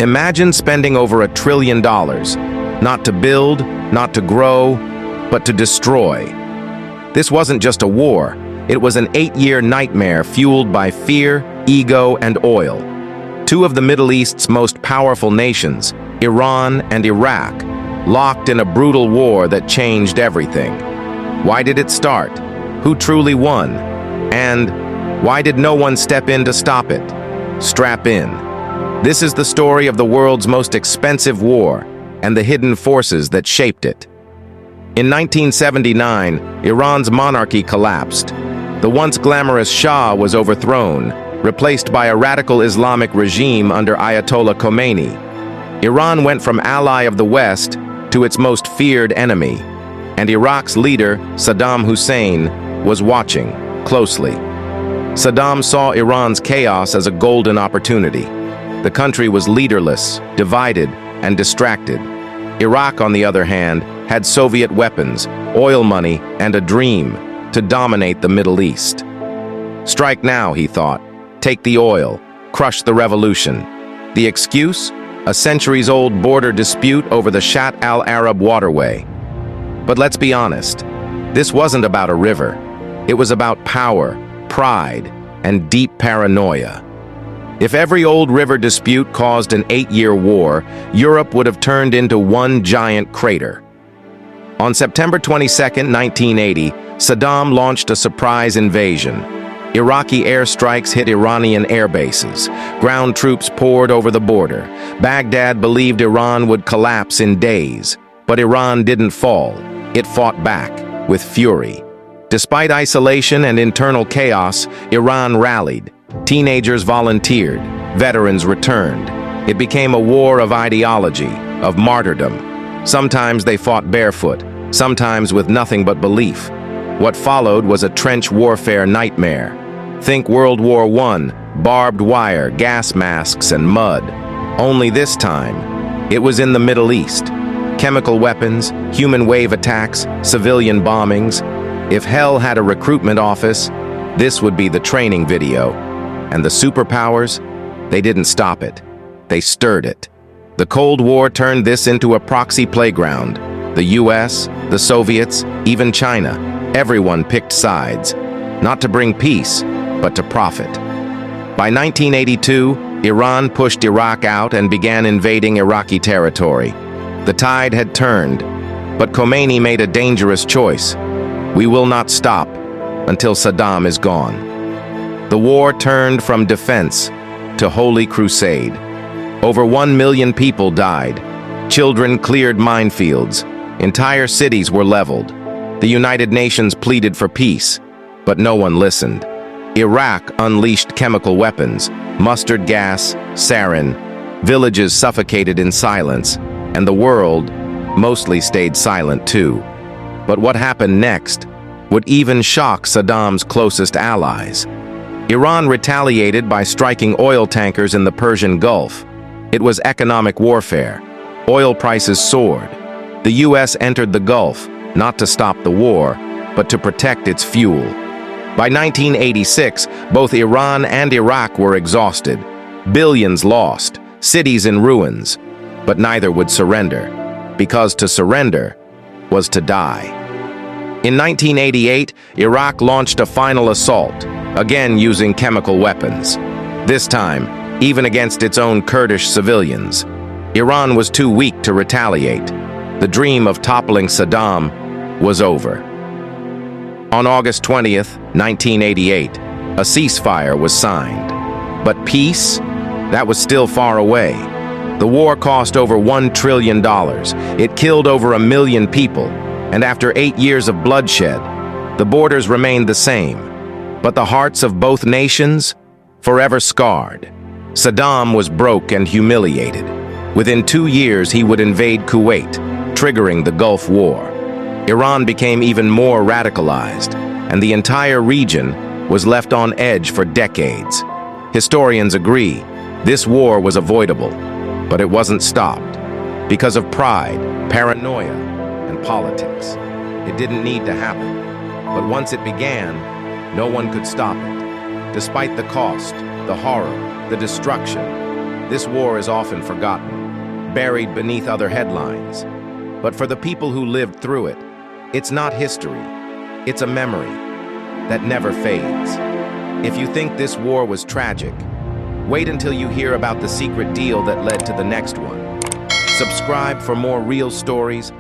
Imagine spending over $1 trillion, not to build, not to grow, but to destroy. This wasn't just a war, it was an 8-year nightmare fueled by fear, ego, and oil. Two of the Middle East's most powerful nations, Iran and Iraq, locked in a brutal war that changed everything. Why did it start? Who truly won? And why did no one step in to stop it? Strap in. This is the story of the world's most expensive war and the hidden forces that shaped it. In 1979, Iran's monarchy collapsed. The once glamorous Shah was overthrown, replaced by a radical Islamic regime under Ayatollah Khomeini. Iran went from ally of the West to its most feared enemy, and Iraq's leader, Saddam Hussein, was watching closely. Saddam saw Iran's chaos as a golden opportunity. The country was leaderless, divided, and distracted. Iraq, on the other hand, had Soviet weapons, oil money, and a dream to dominate the Middle East. Strike now, he thought. Take the oil, crush the revolution. The excuse? A centuries-old border dispute over the Shatt al-Arab waterway. But let's be honest, this wasn't about a river. It was about power, pride, and deep paranoia. If every old river dispute caused an 8-year war, Europe would have turned into one giant crater. On September 22, 1980, Saddam launched a surprise invasion. Iraqi airstrikes hit Iranian air bases. Ground troops poured over the border. Baghdad believed Iran would collapse in days. But Iran didn't fall. It fought back, with fury. Despite isolation and internal chaos, Iran rallied. Teenagers volunteered. Veterans returned. It became a war of ideology, of martyrdom. Sometimes they fought barefoot, sometimes with nothing but belief. What followed was a trench warfare nightmare. Think World War I, barbed wire, gas masks, and mud. Only this time, it was in the Middle East. Chemical weapons, human wave attacks, civilian bombings. If hell had a recruitment office, this would be the training video. And the superpowers, they didn't stop it. They stirred it. The Cold War turned this into a proxy playground. The US, the Soviets, even China, everyone picked sides. Not to bring peace, but to profit. By 1982, Iran pushed Iraq out and began invading Iraqi territory. The tide had turned, but Khomeini made a dangerous choice. We will not stop until Saddam is gone. The war turned from defense to holy crusade. Over 1 million people died. Children cleared minefields. Entire cities were leveled. The United Nations pleaded for peace, but no one listened. Iraq unleashed chemical weapons, mustard gas, sarin. Villages suffocated in silence, and the world mostly stayed silent too. But what happened next would even shock Saddam's closest allies. Iran retaliated by striking oil tankers in the Persian Gulf. It was economic warfare. Oil prices soared. The US entered the Gulf, not to stop the war, but to protect its fuel. By 1986, both Iran and Iraq were exhausted. Billions lost, cities in ruins. But neither would surrender, because to surrender was to die. In 1988, Iraq launched a final assault, again using chemical weapons. This time, even against its own Kurdish civilians. Iran was too weak to retaliate. The dream of toppling Saddam was over. On August 20th, 1988, a ceasefire was signed. But peace? That was still far away. The war cost over $1 trillion. It killed over 1 million people. And after 8 years of bloodshed, the borders remained the same. But the hearts of both nations, forever scarred. Saddam was broke and humiliated. Within 2 years, he would invade Kuwait, triggering the Gulf War. Iran became even more radicalized, and the entire region was left on edge for decades. Historians agree, this war was avoidable, but it wasn't stopped. Because of pride, paranoia, and politics. It didn't need to happen. But once it began, no one could stop it. Despite the cost, the horror, the destruction, This war is often forgotten, buried beneath other headlines. But for the people who lived through it, it's not history. It's a memory that never fades. If you think this war was tragic, wait until you hear about the secret deal that led to the next one. Subscribe for more real stories.